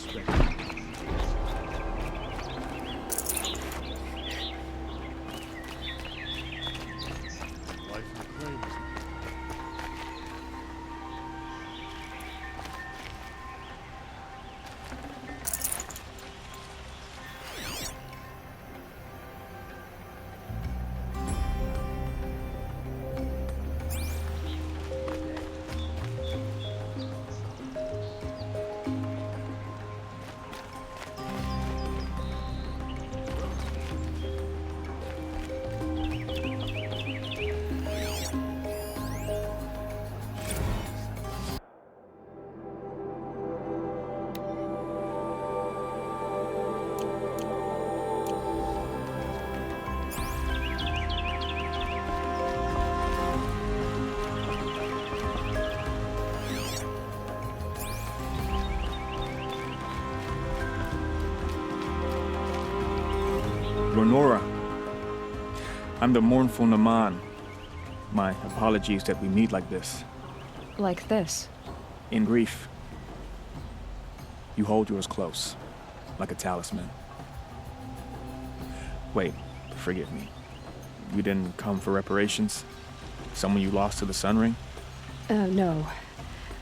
respect. Life in the claim. Lenora, I'm the mournful Naman. My apologies that we meet like this. Like this? In grief. You hold yours close, like a talisman. Wait, forgive me. You didn't come for reparations? Someone you lost to the Sun Ring? No.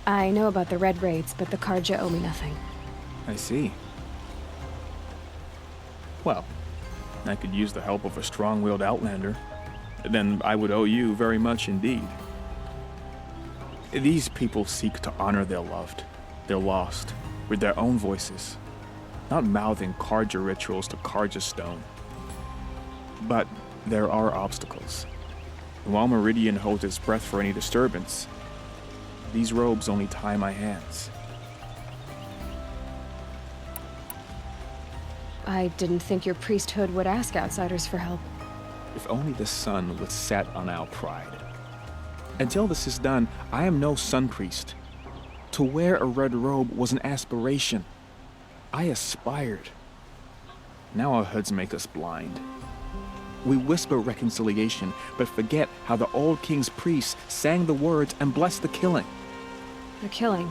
I know about the Red Raids, but the Carja owe me nothing. I see. Well, I could use the help of a strong-willed outlander. Then I would owe you very much indeed. These people seek to honor their loved, their lost, with their own voices, not mouthing Carja rituals to Carja stone. But there are obstacles. And while Meridian holds its breath for any disturbance, these robes only tie my hands. I didn't think your priesthood would ask outsiders for help. If only the sun would set on our pride. Until this is done, I am no sun priest. To wear a red robe was an aspiration. I aspired. Now our hoods make us blind. We whisper reconciliation, but forget how the old king's priests sang the words and blessed the killing. The killing?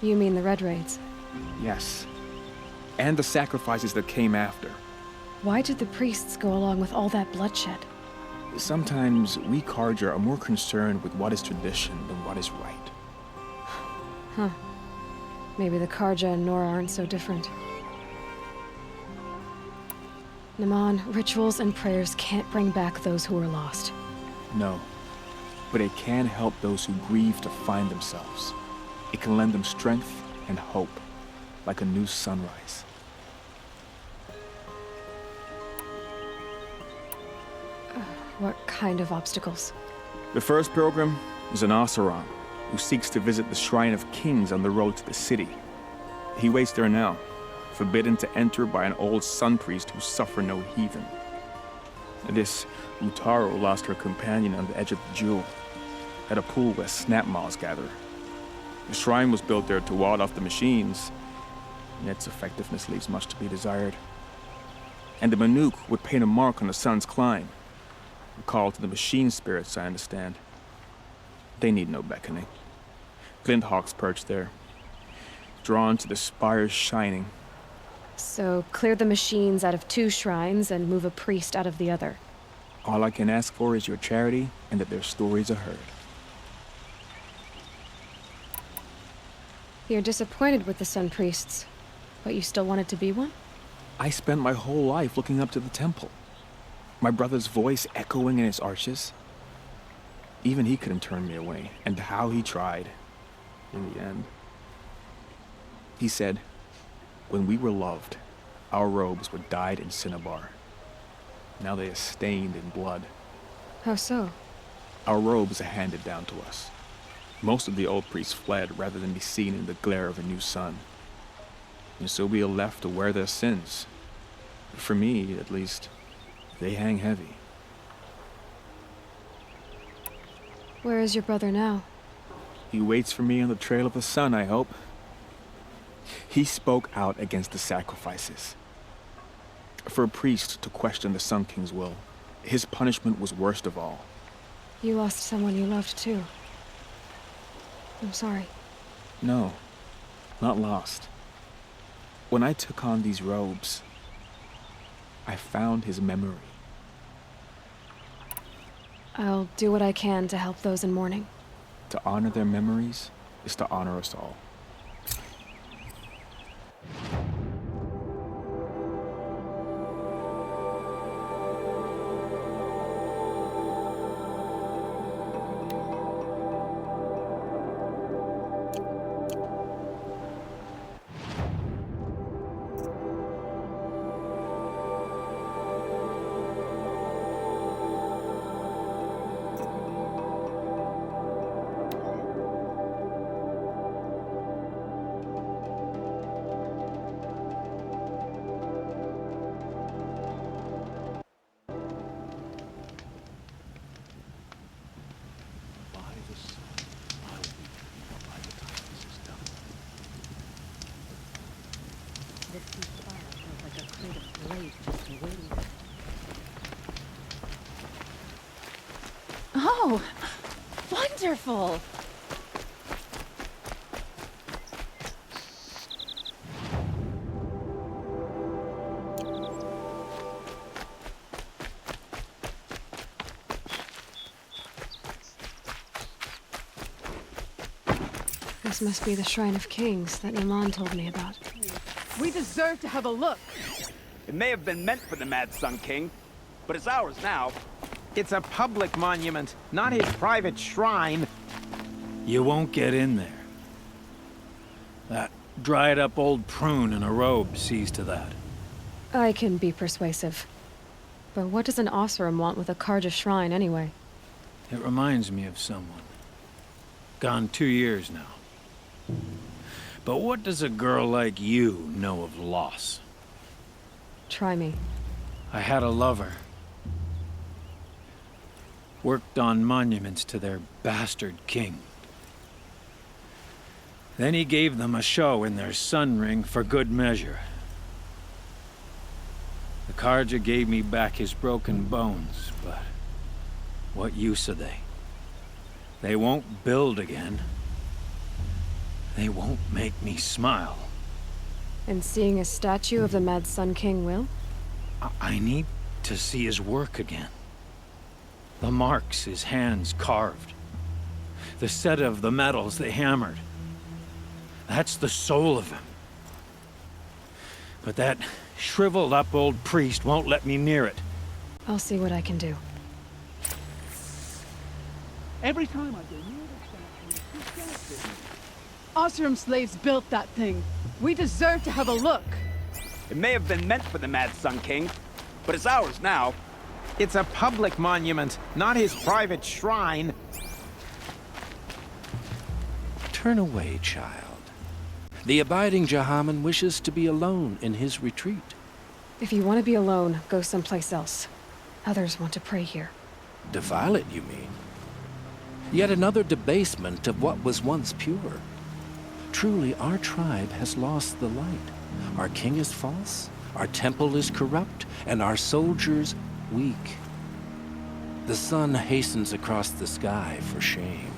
You mean the Red Raids? Yes. And the sacrifices that came after. Why did the priests go along with all that bloodshed? Sometimes we Carja are more concerned with what is tradition than what is right. Huh. Maybe the Carja and Nora aren't so different. Naman, rituals and prayers can't bring back those who are lost. No. But it can help those who grieve to find themselves. It can lend them strength and hope, like a new sunrise. What kind of obstacles? The first pilgrim is an Oseram, who seeks to visit the Shrine of Kings on the road to the city. He waits there now, forbidden to enter by an old sun priest who suffer no heathen. This Utaro lost her companion on the edge of the jewel, at a pool where Snapmaws gather. The shrine was built there to ward off the machines, and its effectiveness leaves much to be desired. And the Manuk would paint a mark on the sun's climb, a call to the machine spirits, I understand. They need no beckoning. Glinthawks perch there, drawn to the spires shining. So, clear the machines out of 2 shrines and move a priest out of the other. All I can ask for is your charity and that their stories are heard. You're disappointed with the Sun Priests, but you still wanted to be one? I spent my whole life looking up to the temple. My brother's voice echoing in its arches. Even he couldn't turn me away, and how he tried, in the end. He said, when we were loved, our robes were dyed in cinnabar. Now they are stained in blood. How so? Our robes are handed down to us. Most of the old priests fled rather than be seen in the glare of a new sun. And so we are left to wear their sins. For me, at least, they hang heavy. Where is your brother now? He waits for me on the trail of the sun, I hope. He spoke out against the sacrifices. For a priest to question the Sun King's will, his punishment was worst of all. You lost someone you loved too. I'm sorry. No, not lost. When I took on these robes, I found his memory. I'll do what I can to help those in mourning. To honor their memories is to honor us all. By the sun, I'll be here by the time this is done. This ceasefire feels like a crate of blades just waiting. Oh, wonderful! This must be the Shrine of Kings that Niman told me about. We deserve to have a look. It may have been meant for the Mad Sun King, but it's ours now. It's a public monument, not his private shrine. You won't get in there. That dried-up old prune in a robe sees to that. I can be persuasive. But what does an Oseram want with a Carja shrine anyway? It reminds me of someone. Gone 2 years now. But what does a girl like you know of loss? Try me. I had a lover. Worked on monuments to their bastard king. Then he gave them a show in their sun ring for good measure. The Carja gave me back his broken bones, but what use are they? They won't build again. They won't make me smile. And seeing a statue of the Mad Sun King will? I need to see his work again. The marks his hands carved. The set of the metals they hammered. That's the soul of him. But that shriveled up old priest won't let me near it. I'll see what I can do. Every time I go near the statue, Oseram slaves built that thing. We deserve to have a look. It may have been meant for the Mad Sun King, but it's ours now. It's a public monument, not his private shrine. Turn away, child. The abiding Jahaman wishes to be alone in his retreat. If you want to be alone, go someplace else. Others want to pray here. Defile it, you mean? Yet another debasement of what was once pure. Truly, our tribe has lost the light. Our king is false, our temple is corrupt, and our soldiers weak. The sun hastens across the sky for shame.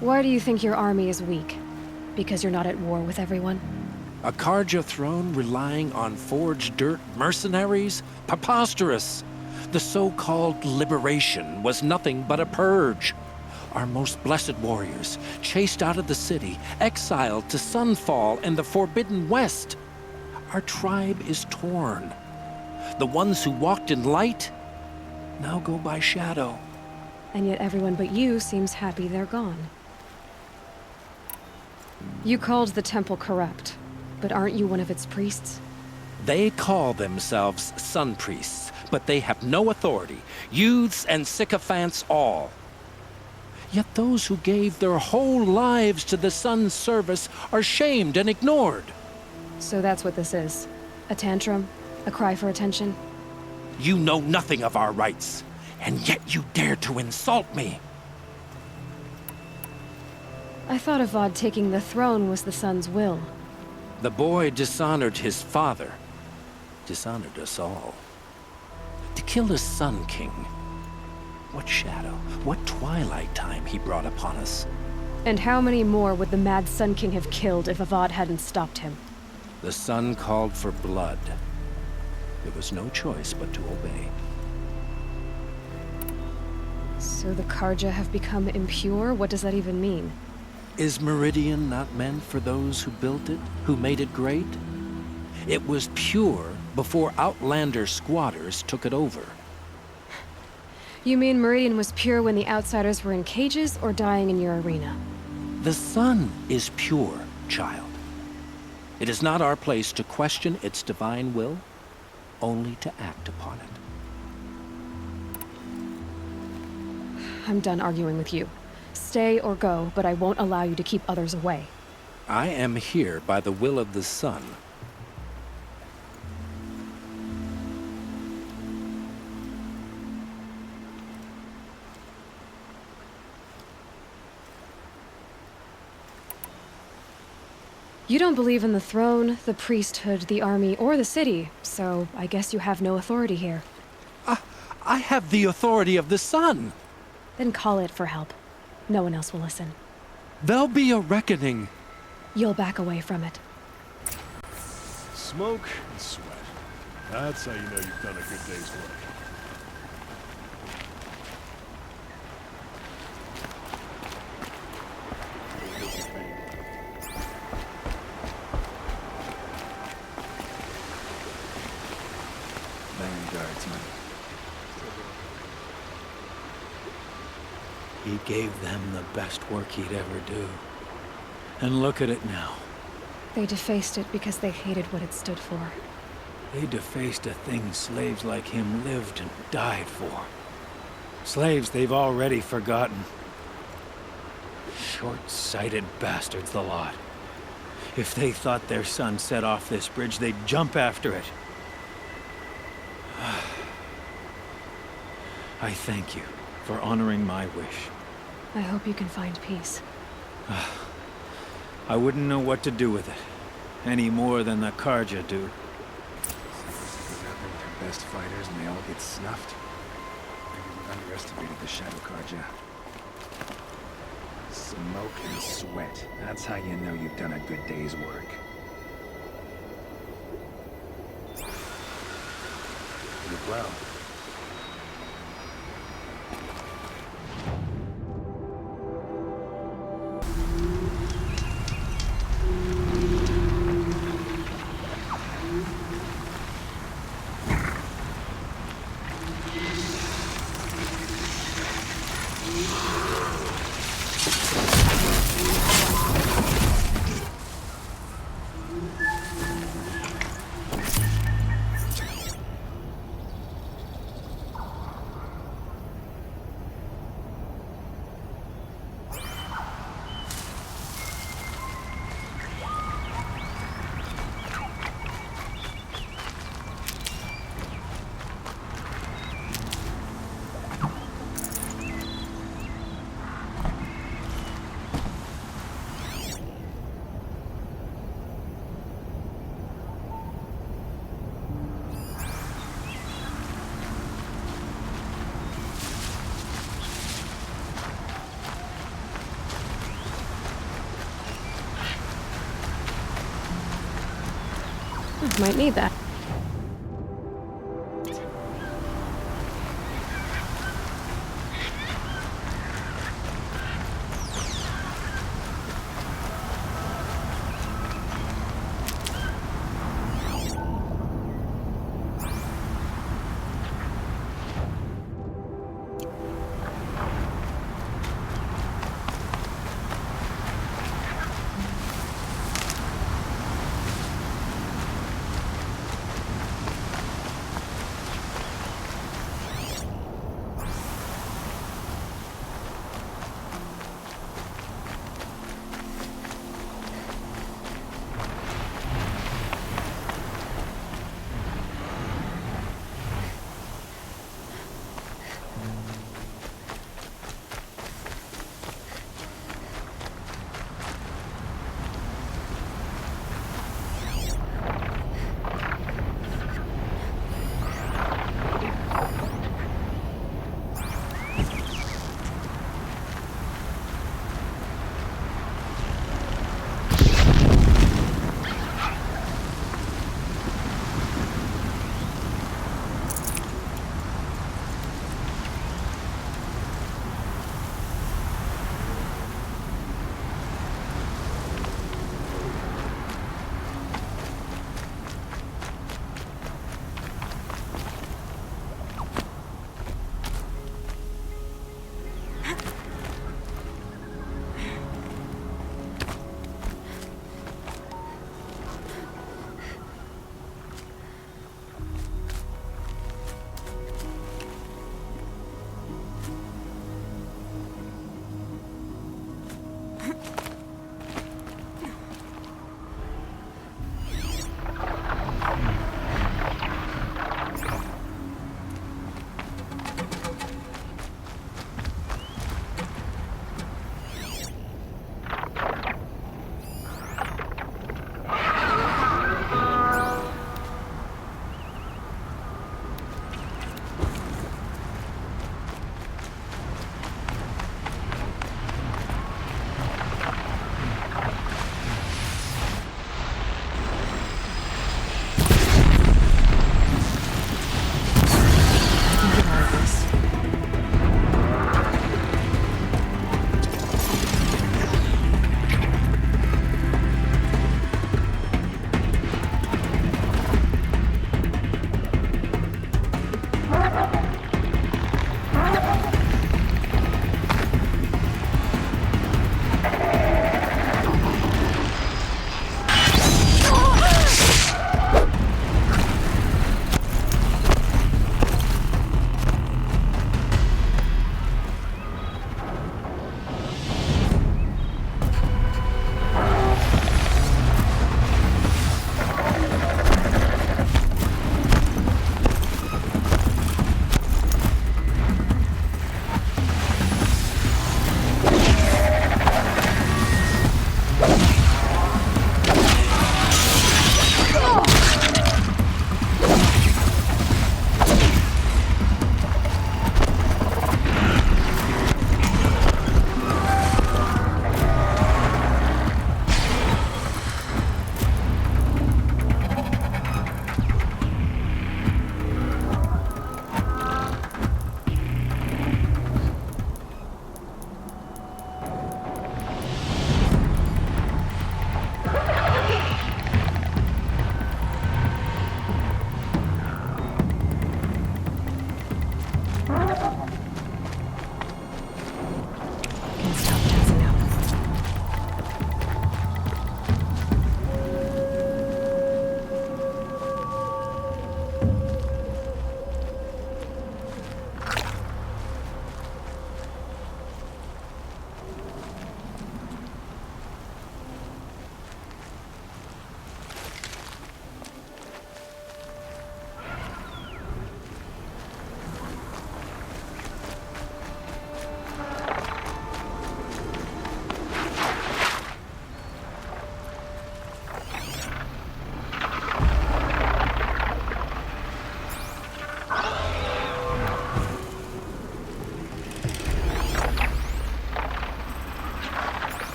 Why do you think your army is weak? Because you're not at war with everyone? A Carja throne relying on forged dirt mercenaries? Preposterous! The so-called liberation was nothing but a purge. Our most blessed warriors, chased out of the city, exiled to Sunfall and the Forbidden West. Our tribe is torn. The ones who walked in light now go by shadow. And yet everyone but you seems happy they're gone. You called the temple corrupt, but aren't you one of its priests? They call themselves sun priests, but they have no authority. Youths and sycophants all. Yet those who gave their whole lives to the sun's service are shamed and ignored. So that's what this is. A tantrum? A cry for attention? You know nothing of our rights, and yet you dare to insult me. I thought Avad taking the throne was the sun's will. The boy dishonored his father, dishonored us all. To kill his sun king. What shadow, what twilight time he brought upon us. And how many more would the Mad Sun King have killed if Avad hadn't stopped him? The sun called for blood. There was no choice but to obey. So the Carja have become impure? What does that even mean? Is Meridian not meant for those who built it, who made it great? It was pure before Outlander squatters took it over. You mean Meridian was pure when the outsiders were in cages or dying in your arena? The sun is pure, child. It is not our place to question its divine will, only to act upon it. I'm done arguing with you. Stay or go, but I won't allow you to keep others away. I am here by the will of the sun. You don't believe in the throne, the priesthood, the army, or the city, so I guess you have no authority here. I have the authority of the sun. Then call it for help. No one else will listen. There'll be a reckoning. You'll back away from it. Smoke and sweat. That's how you know you've done a good day's work. Vanguardsman. He gave them the best work he'd ever do. And look at it now. They defaced it because they hated what it stood for. They defaced a thing slaves like him lived and died for. Slaves they've already forgotten. Short-sighted bastards, the lot. If they thought their son set off this bridge, they'd jump after it. I thank you for honoring my wish. I hope you can find peace. I wouldn't know what to do with it, any more than the Carja do. Their best fighters and they all get snuffed. Maybe we underestimated the Shadow Carja. Smoke and sweat. That's how you know you've done a good day's work. You're well. Might need that.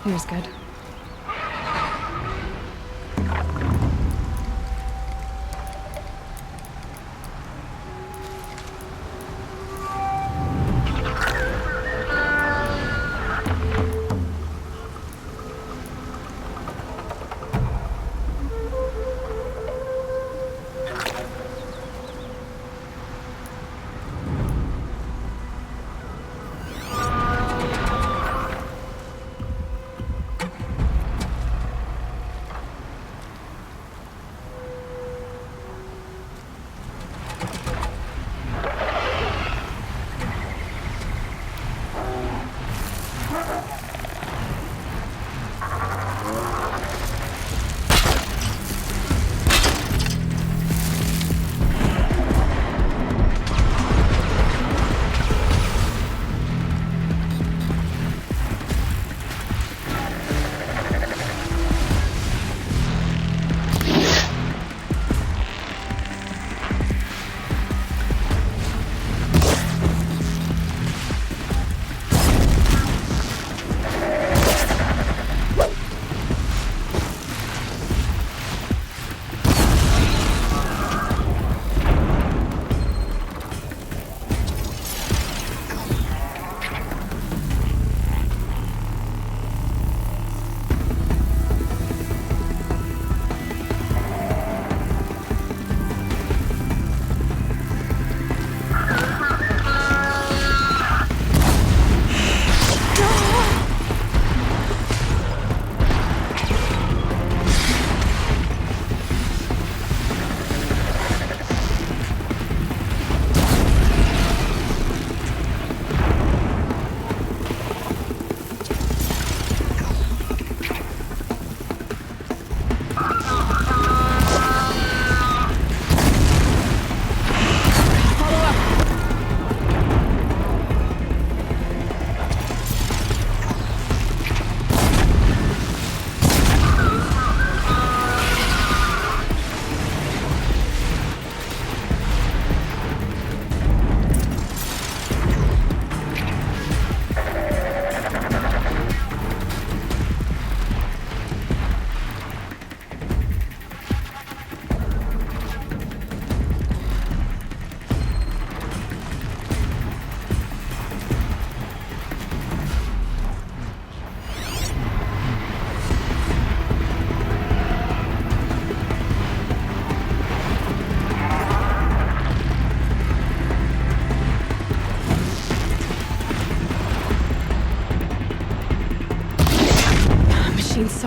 Here's good.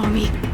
follow me.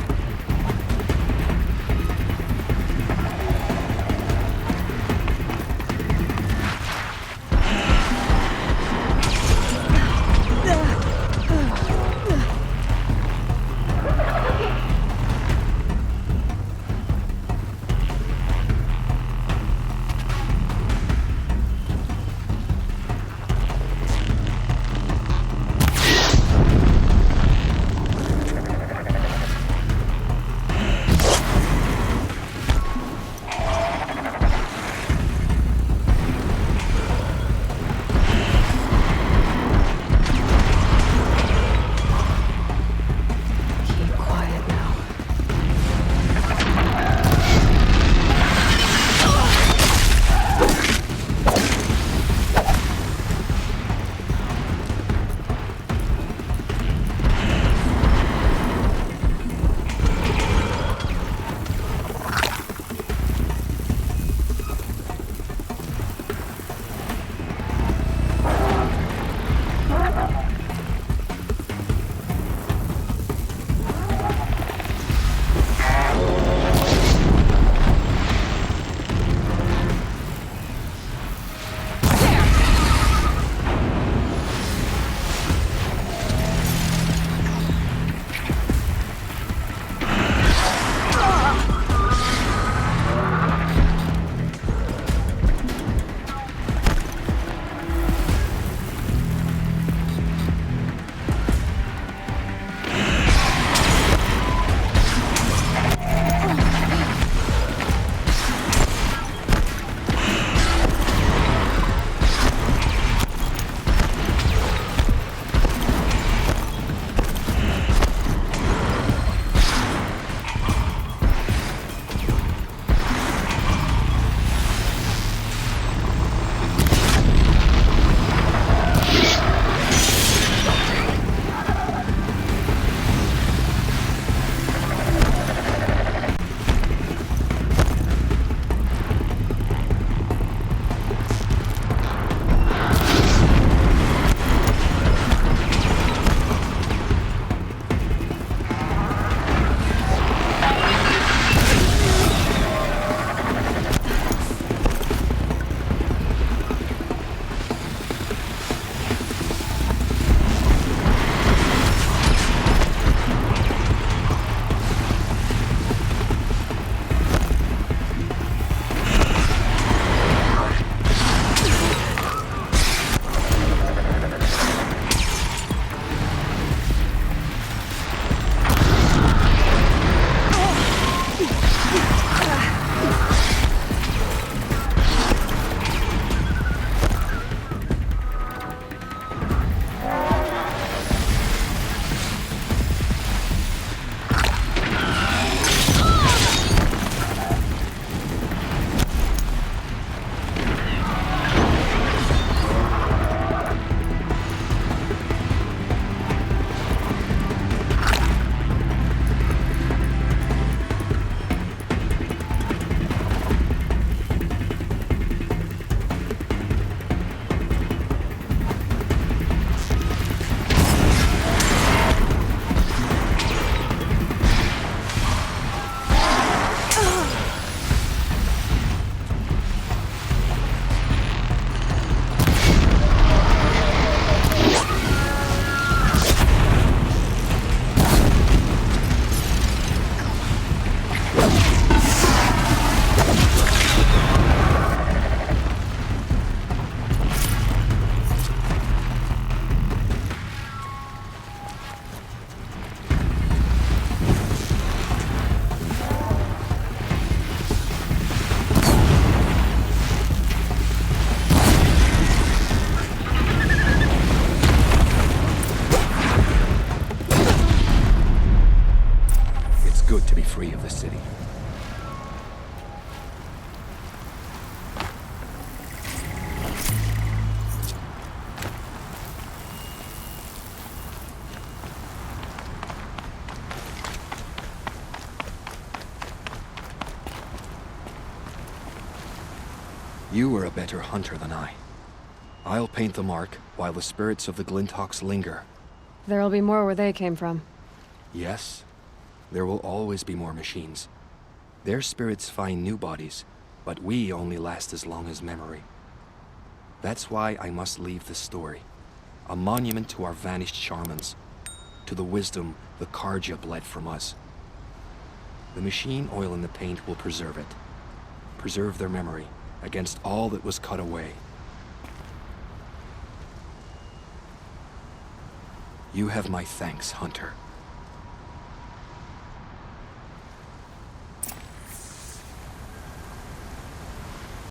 free of the city. You were a better hunter than I. I'll paint the mark while the spirits of the Glinthawks linger. There'll be more where they came from. Yes, There will always be more machines. Their spirits find new bodies, but we only last as long as memory. That's why I must leave this story. A monument to our vanished shamans, to the wisdom the Carja bled from us. The machine oil in the paint will preserve it. Preserve their memory against all that was cut away. You have my thanks, Hunter.